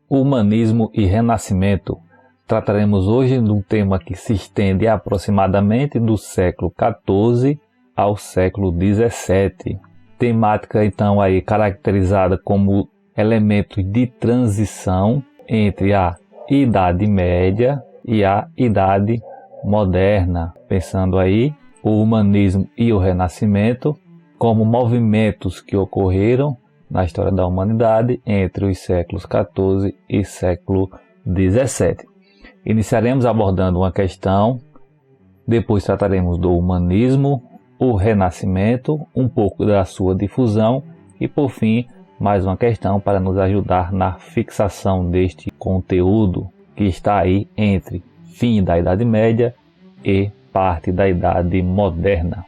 Humanismo e Renascimento. Trataremos hoje de um tema que se estende aproximadamente do século XIV ao século XVII. Temática então aí caracterizada como elemento de transição entre a Idade Média e a Idade Moderna, pensando aí o humanismo e o renascimento como movimentos que ocorreram na história da humanidade entre os séculos XIV e século XVII. Iniciaremos abordando uma questão, depois trataremos do humanismo, o renascimento, um pouco da sua difusão e, por fim, mais uma questão para nos ajudar na fixação deste conteúdo que está aí entre fim da Idade Média e parte da Idade Moderna,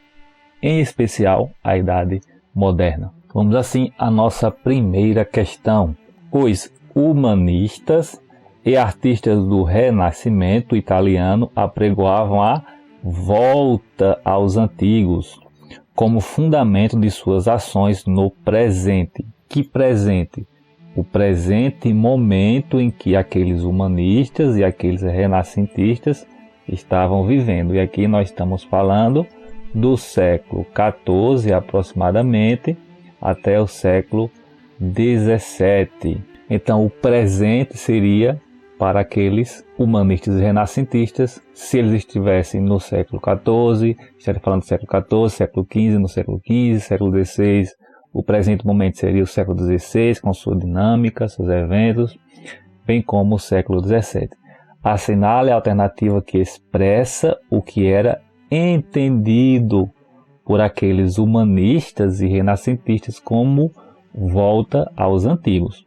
em especial a Idade Moderna. Vamos assim à nossa primeira questão. Os humanistas e artistas do Renascimento italiano apregoavam a volta aos antigos como fundamento de suas ações no presente. Que presente? O presente momento em que aqueles humanistas e aqueles renascentistas estavam vivendo. E aqui nós estamos falando do século XIV aproximadamente até o século XVII. Então o presente seria para aqueles humanistas e renascentistas, se eles estivessem no século XIV, estaria falando do século XIV, século XV, no século XV, século XVI, o presente momento seria o século XVI, com sua dinâmica, seus eventos, bem como o século XVII. Assinale a alternativa que expressa o que era entendido por aqueles humanistas e renascentistas como volta aos antigos.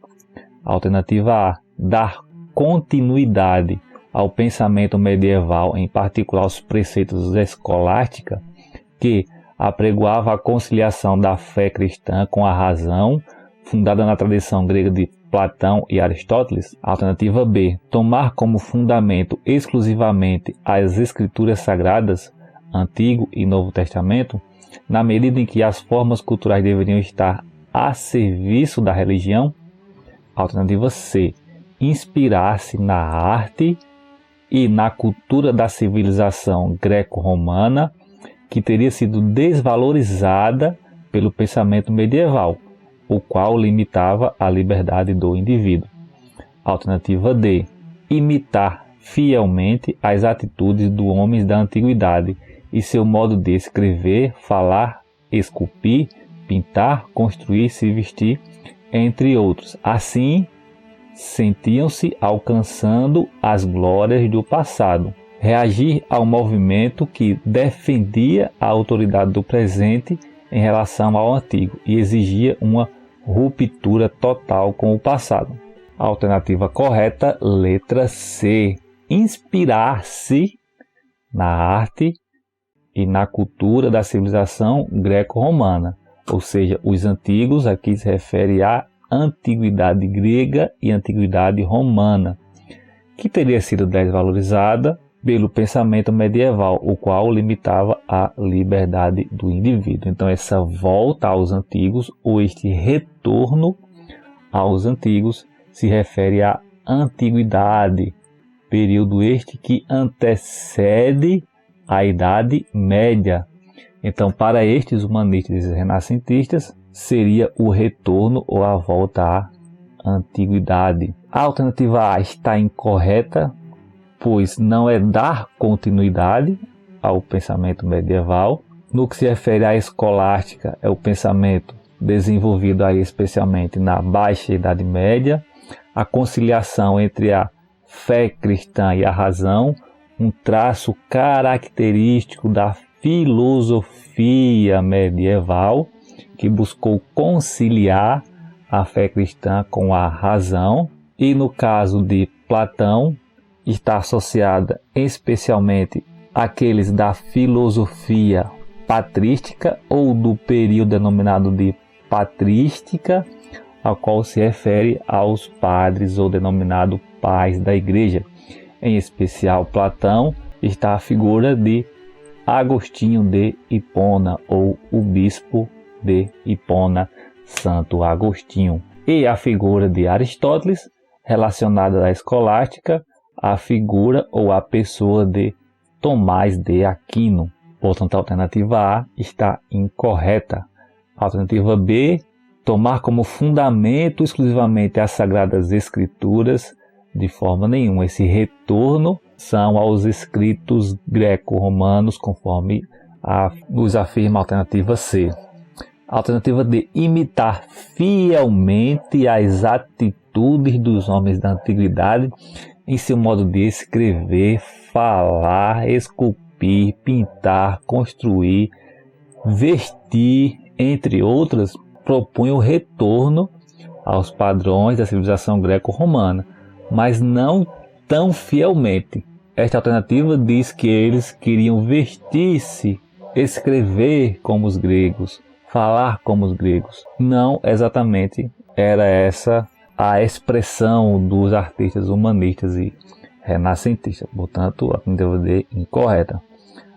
Alternativa A, dar continuidade ao pensamento medieval, em particular aos preceitos escolástica, que apregoava a conciliação da fé cristã com a razão, fundada na tradição grega de Platão e Aristóteles. Alternativa B, tomar como fundamento exclusivamente as escrituras sagradas, Antigo e Novo Testamento, na medida em que as formas culturais deveriam estar a serviço da religião. Alternativa C, inspirar-se na arte e na cultura da civilização greco-romana, que teria sido desvalorizada pelo pensamento medieval, o qual limitava a liberdade do indivíduo. Alternativa D, imitar fielmente as atitudes dos homens da antiguidade e seu modo de escrever, falar, esculpir, pintar, construir, se vestir, entre outros. Assim, sentiam-se alcançando as glórias do passado. Reagir ao movimento que defendia a autoridade do presente em relação ao antigo e exigia uma ruptura total com o passado. Alternativa correta, letra C. Inspirar-se na arte e na cultura da civilização greco-romana. Ou seja, os antigos aqui se refere à antiguidade grega e antiguidade romana, que teria sido desvalorizada pelo pensamento medieval, o qual limitava a liberdade do indivíduo. Então essa volta aos antigos, ou este retorno aos antigos, se refere à antiguidade, período este que antecede a Idade Média. Então, para estes humanistas e renascentistas, seria o retorno ou a volta à antiguidade. A alternativa A está incorreta, pois não é dar continuidade ao pensamento medieval. No que se refere à escolástica, é o pensamento desenvolvido aí especialmente na Baixa Idade Média, a conciliação entre a fé cristã e a razão, um traço característico da filosofia medieval, que buscou conciliar a fé cristã com a razão, e no caso de Platão, está associada especialmente àqueles da filosofia patrística ou do período denominado de patrística, ao qual se refere aos padres ou denominado pais da igreja. Em especial, Platão está a figura de Agostinho de Hipona, ou o bispo de Hipona, Santo Agostinho. E a figura de Aristóteles, relacionada à escolástica, à figura ou à pessoa de Tomás de Aquino. Portanto, a alternativa A está incorreta. A alternativa B, tomar como fundamento exclusivamente as Sagradas Escrituras, de forma nenhuma. Esse retorno são aos escritos greco-romanos, conforme nos afirma a alternativa C. A alternativa D, imitar fielmente as atitudes dos homens da antiguidade em seu modo de escrever, falar, esculpir, pintar, construir, vestir, entre outras, propõe o retorno aos padrões da civilização greco-romana, mas não tão fielmente. Esta alternativa diz que eles queriam vestir-se, escrever como os gregos, falar como os gregos. Não exatamente era essa a expressão dos artistas humanistas e renascentistas. Portanto, a alternativa D incorreta.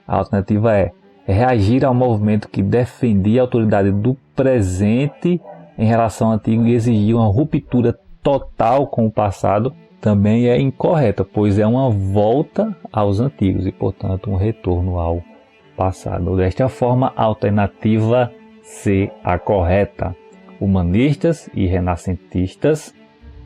A alternativa é reagir ao movimento que defendia a autoridade do presente em relação ao antigo e exigia uma ruptura total com o passado. Também é incorreta, pois é uma volta aos antigos e, portanto, um retorno ao passado. Desta forma, a alternativa C, a correta. Humanistas e renascentistas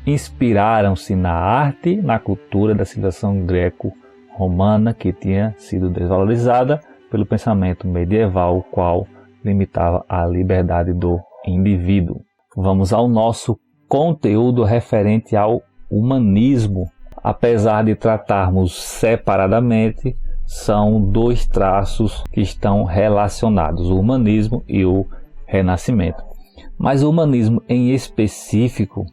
inspiraram-se na arte, na cultura da civilização greco-romana, que tinha sido desvalorizada pelo pensamento medieval, o qual limitava a liberdade do indivíduo. Vamos ao nosso conteúdo referente ao humanismo. Apesar de tratarmos separadamente, são dois traços que estão relacionados, o humanismo e o renascimento. Mas o humanismo em específico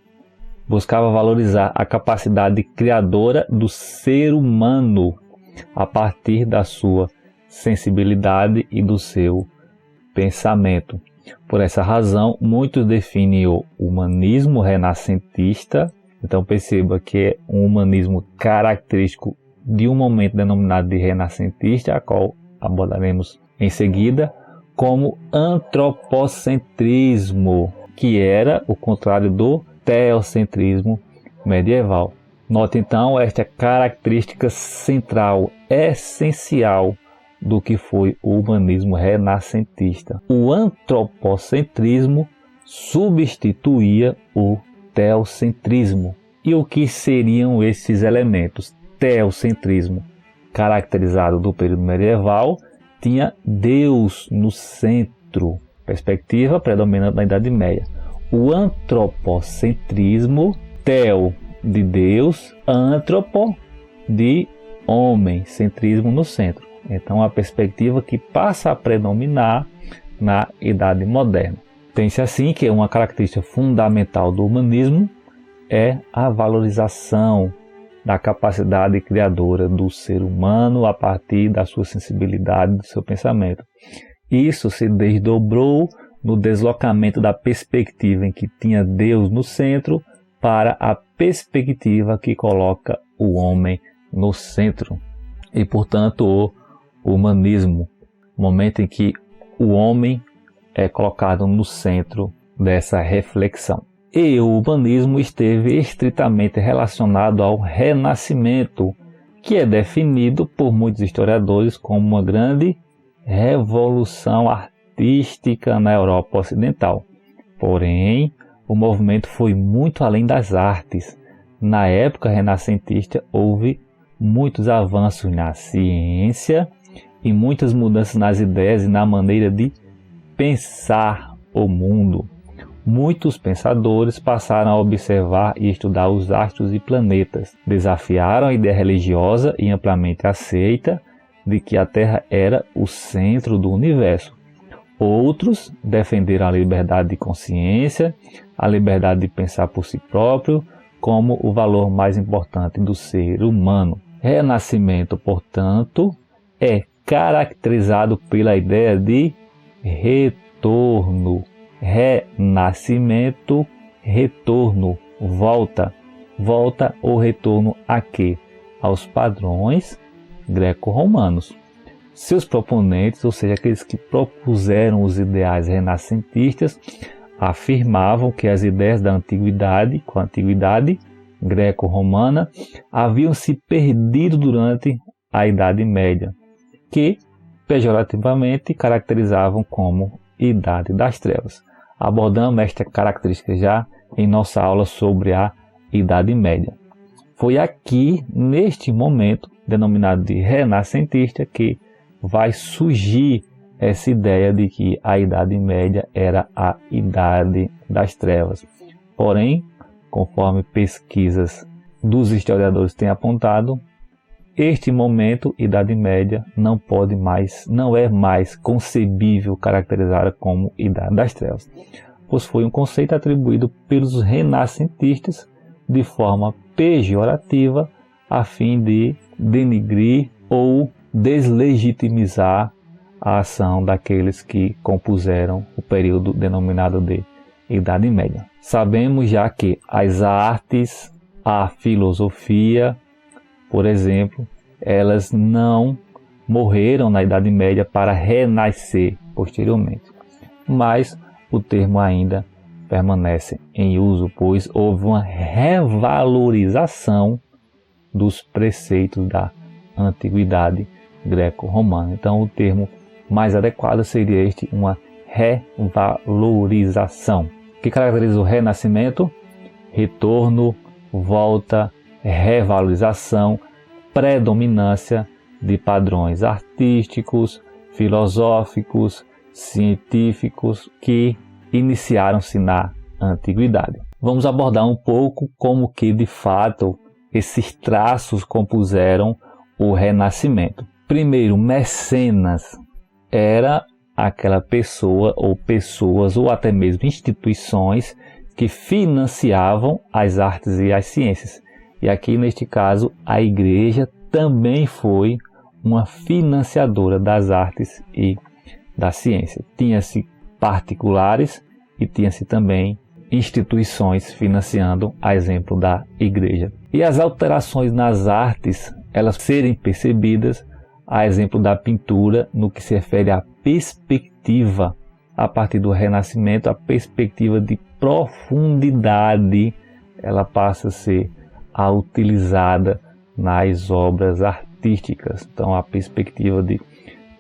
buscava valorizar a capacidade criadora do ser humano a partir da sua sensibilidade e do seu pensamento. Por essa razão, muitos definem o humanismo renascentista. Então perceba que é um humanismo característico de um momento denominado de renascentista, a qual abordaremos em seguida, como antropocentrismo, que era o contrário do teocentrismo medieval. Note então esta característica central, essencial do que foi o humanismo renascentista. O antropocentrismo substituía o teocentrismo. E o que seriam esses elementos? Teocentrismo, caracterizado do período medieval, tinha Deus no centro, perspectiva predominante na Idade Média. O antropocentrismo, teo de Deus, antropo de homem, centrismo no centro. Então, a perspectiva que passa a predominar na Idade Moderna. Tem-se assim que uma característica fundamental do humanismo é a valorização da capacidade criadora do ser humano a partir da sua sensibilidade, do seu pensamento. Isso se desdobrou no deslocamento da perspectiva em que tinha Deus no centro para a perspectiva que coloca o homem no centro. E, portanto, o humanismo, momento em que o homem é colocado no centro dessa reflexão. E o humanismo esteve estritamente relacionado ao Renascimento, que é definido por muitos historiadores como uma grande revolução artística na Europa Ocidental. Porém, o movimento foi muito além das artes. Na época renascentista, houve muitos avanços na ciência e muitas mudanças nas ideias e na maneira de pensar o mundo. Muitos pensadores passaram a observar e estudar os astros e planetas. Desafiaram a ideia religiosa e amplamente aceita de que a Terra era o centro do universo. Outros defenderam a liberdade de consciência, a liberdade de pensar por si próprio, como o valor mais importante do ser humano. Renascimento, portanto, é caracterizado pela ideia de retorno. Renascimento, retorno, volta. Volta ou retorno a quê? Aos padrões greco-romanos. Seus proponentes, ou seja, aqueles que propuseram os ideais renascentistas, afirmavam que as ideias da antiguidade, com a antiguidade, greco-romana haviam se perdido durante a Idade Média, que pejorativamente caracterizavam como Idade das Trevas. Abordamos esta característica já em nossa aula sobre a Idade Média. Foi aqui, neste momento, denominado de renascentista, que vai surgir essa ideia de que a Idade Média era a Idade das Trevas. Porém, conforme pesquisas dos historiadores têm apontado, este momento, Idade Média, não é mais concebível caracterizada como Idade das Trevas, pois foi um conceito atribuído pelos renascentistas de forma pejorativa a fim de denigrir ou deslegitimizar a ação daqueles que compuseram o período denominado de Idade Média. Sabemos já que as artes, a filosofia, por exemplo, elas não morreram na Idade Média para renascer posteriormente, mas o termo ainda permanece em uso, pois houve uma revalorização dos preceitos da antiguidade greco-romana. Então, o termo mais adequado seria uma revalorização. O que caracteriza o Renascimento? Retorno, volta, revalorização, predominância de padrões artísticos, filosóficos, científicos que iniciaram-se na antiguidade. Vamos abordar um pouco como que de fato esses traços compuseram o Renascimento. Primeiro, Mecenas era aquela pessoa ou pessoas ou até mesmo instituições que financiavam as artes e as ciências. E aqui neste caso a igreja também foi uma financiadora das artes e da ciência. Tinha-se particulares e tinha-se também instituições financiando, a exemplo da igreja. E as alterações nas artes, elas serem percebidas, a exemplo da pintura, no que se refere à perspectiva, a partir do Renascimento, a perspectiva de profundidade, ela passa a ser utilizada nas obras artísticas. Então, a perspectiva de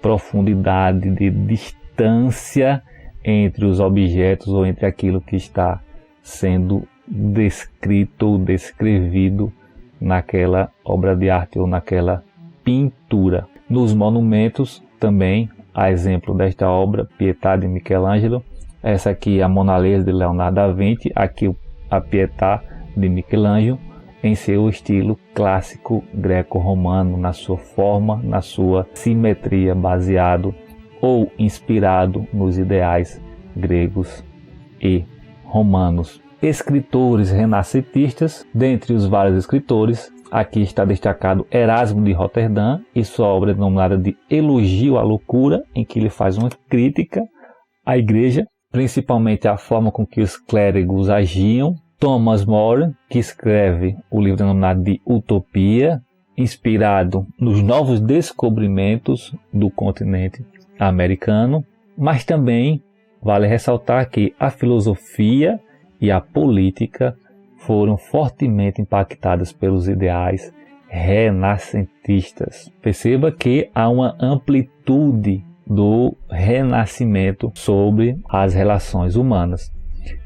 profundidade, de distância entre os objetos ou entre aquilo que está sendo descrito ou descrevido naquela obra de arte ou naquela pintura. Nos monumentos também, a exemplo desta obra, Pietà de Michelangelo, essa aqui é a Mona Lisa de Leonardo da Vinci, aqui a Pietà de Michelangelo, em seu estilo clássico greco-romano, na sua forma, na sua simetria, baseado ou inspirado nos ideais gregos e romanos. Escritores renascentistas, dentre os vários escritores, aqui está destacado Erasmo de Roterdã e sua obra denominada de Elogio à Loucura, em que ele faz uma crítica à igreja, principalmente a forma com que os clérigos agiam. Thomas More, que escreve o livro denominado de Utopia, inspirado nos novos descobrimentos do continente americano, mas também vale ressaltar que a filosofia e a política foram fortemente impactadas pelos ideais renascentistas. Perceba que há uma amplitude do Renascimento sobre as relações humanas.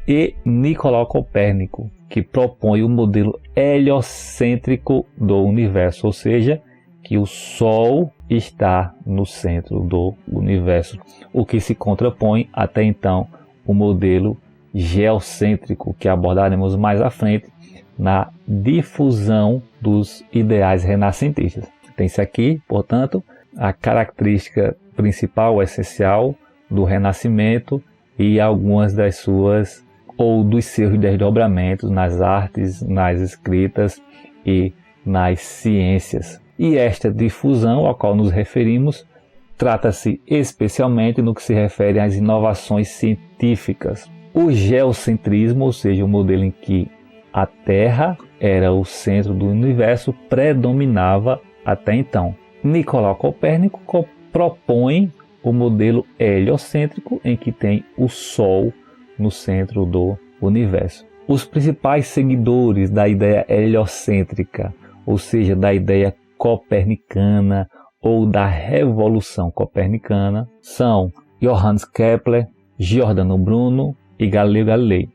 E Nicolau Copérnico, que propõe o modelo heliocêntrico do universo, ou seja, que o Sol está no centro do universo, o que se contrapõe até então o modelo geocêntrico, que abordaremos mais à frente na difusão dos ideais renascentistas. Tem-se aqui, portanto, a característica principal, essencial do Renascimento e algumas das suas ou dos seus desdobramentos nas artes, nas escritas e nas ciências. E esta difusão a qual nos referimos trata-se especialmente no que se refere às inovações científicas. O geocentrismo, ou seja, o modelo em que a Terra era o centro do universo, predominava até então. Nicolau Copérnico propõe o modelo heliocêntrico, em que tem o Sol no centro do universo. Os principais seguidores da ideia heliocêntrica, ou seja, da ideia copernicana ou da Revolução Copernicana, são Johannes Kepler, Giordano Bruno e Galileu Galilei.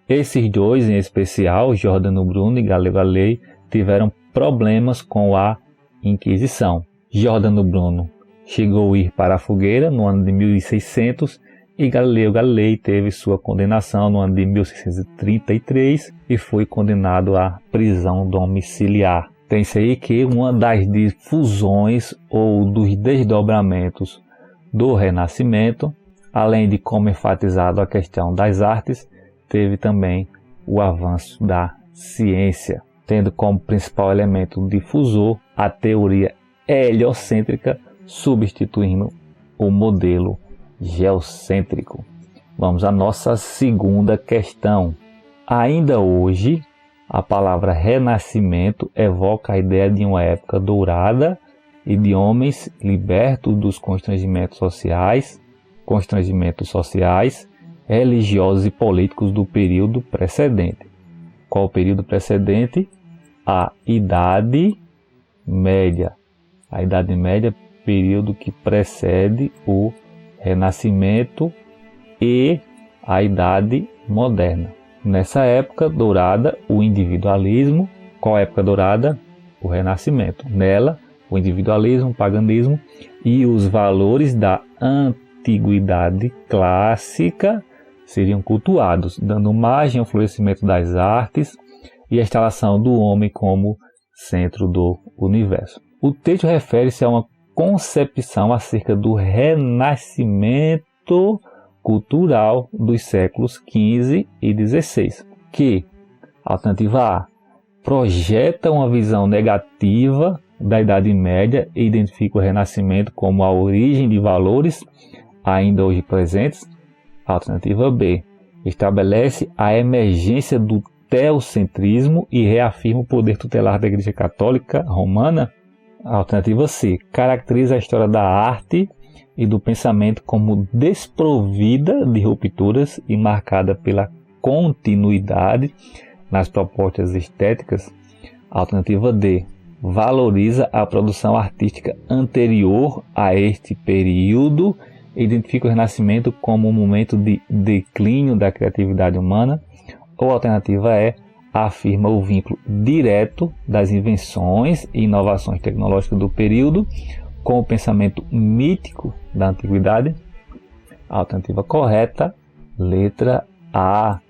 Esses dois, em especial, Giordano Bruno e Galileu Galilei, tiveram problemas com a Inquisição. Giordano Bruno chegou a ir para a fogueira no ano de 1600 e Galileu Galilei teve sua condenação no ano de 1633 e foi condenado à prisão domiciliar. Tem-se aí que uma das difusões ou dos desdobramentos do Renascimento, além de como enfatizado a questão das artes, teve também o avanço da ciência, tendo como principal elemento difusor a teoria heliocêntrica, substituindo o modelo geocêntrico. Vamos à nossa segunda questão. Ainda hoje, a palavra renascimento evoca a ideia de uma época dourada e de homens libertos dos constrangimentos sociais, religiosos e políticos do período precedente. Qual o período precedente? A Idade Média. A Idade Média, período que precede o Renascimento e a Idade Moderna. Nessa época dourada, o individualismo. Qual a época dourada? O Renascimento. Nela, o individualismo, o paganismo e os valores da antiguidade clássica seriam cultuados, dando margem ao florescimento das artes e a instalação do homem como centro do universo. O texto refere-se a uma concepção acerca do renascimento cultural dos séculos XV e XVI, que, alternativa A, projeta uma visão negativa da Idade Média e identifica o Renascimento como a origem de valores ainda hoje presentes. Alternativa B, estabelece a emergência do teocentrismo e reafirma o poder tutelar da Igreja Católica Romana. Alternativa C, caracteriza a história da arte e do pensamento como desprovida de rupturas e marcada pela continuidade nas propostas estéticas. Alternativa D, valoriza a produção artística anterior a este período e identifica o Renascimento como um momento de declínio da criatividade humana. Ou alternativa E, afirma o vínculo direto das invenções e inovações tecnológicas do período com o pensamento mítico da antiguidade. A alternativa correta, letra A,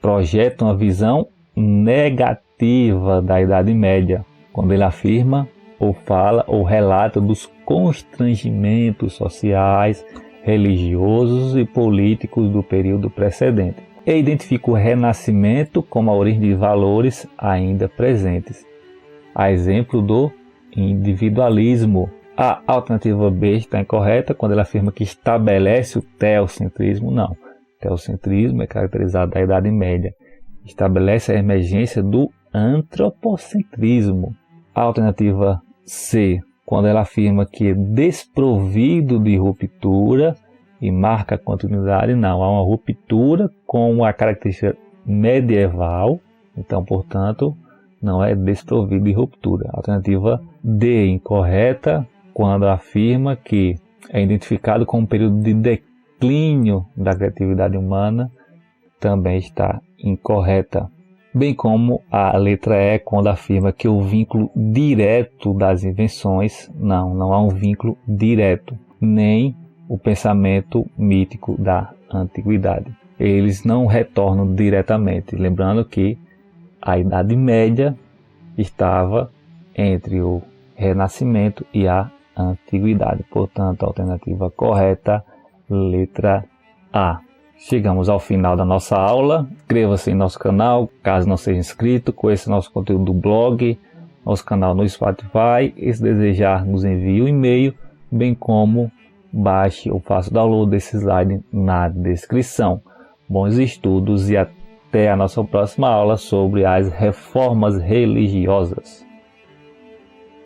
projeta uma visão negativa da Idade Média, quando ele afirma ou fala ou relata dos constrangimentos sociais, religiosos e políticos do período precedente. E identifica o Renascimento como a origem de valores ainda presentes. A exemplo do individualismo. A alternativa B está incorreta quando ela afirma que estabelece o teocentrismo. Não. O teocentrismo é caracterizado da Idade Média. Estabelece a emergência do antropocentrismo. A alternativa C, quando ela afirma que é desprovido de ruptura e marca a continuidade. Não, há uma ruptura com a característica medieval, então, portanto, não é desprovido de ruptura. A alternativa D, incorreta, quando afirma que é identificado como um período de declínio da criatividade humana, também está incorreta. Bem como a letra E, quando afirma que o vínculo direto das invenções, não há um vínculo direto, nem o pensamento mítico da antiguidade. Eles não retornam diretamente, lembrando que a Idade Média estava entre o Renascimento e a Antiguidade. Portanto, a alternativa correta, letra A. Chegamos ao final da nossa aula. Inscreva-se em nosso canal, caso não seja inscrito. Conheça nosso conteúdo do blog, nosso canal no Spotify. E se desejar, nos envie um e-mail, bem como baixe ou faça o download desse slide na descrição. Bons estudos e até a nossa próxima aula sobre as reformas religiosas.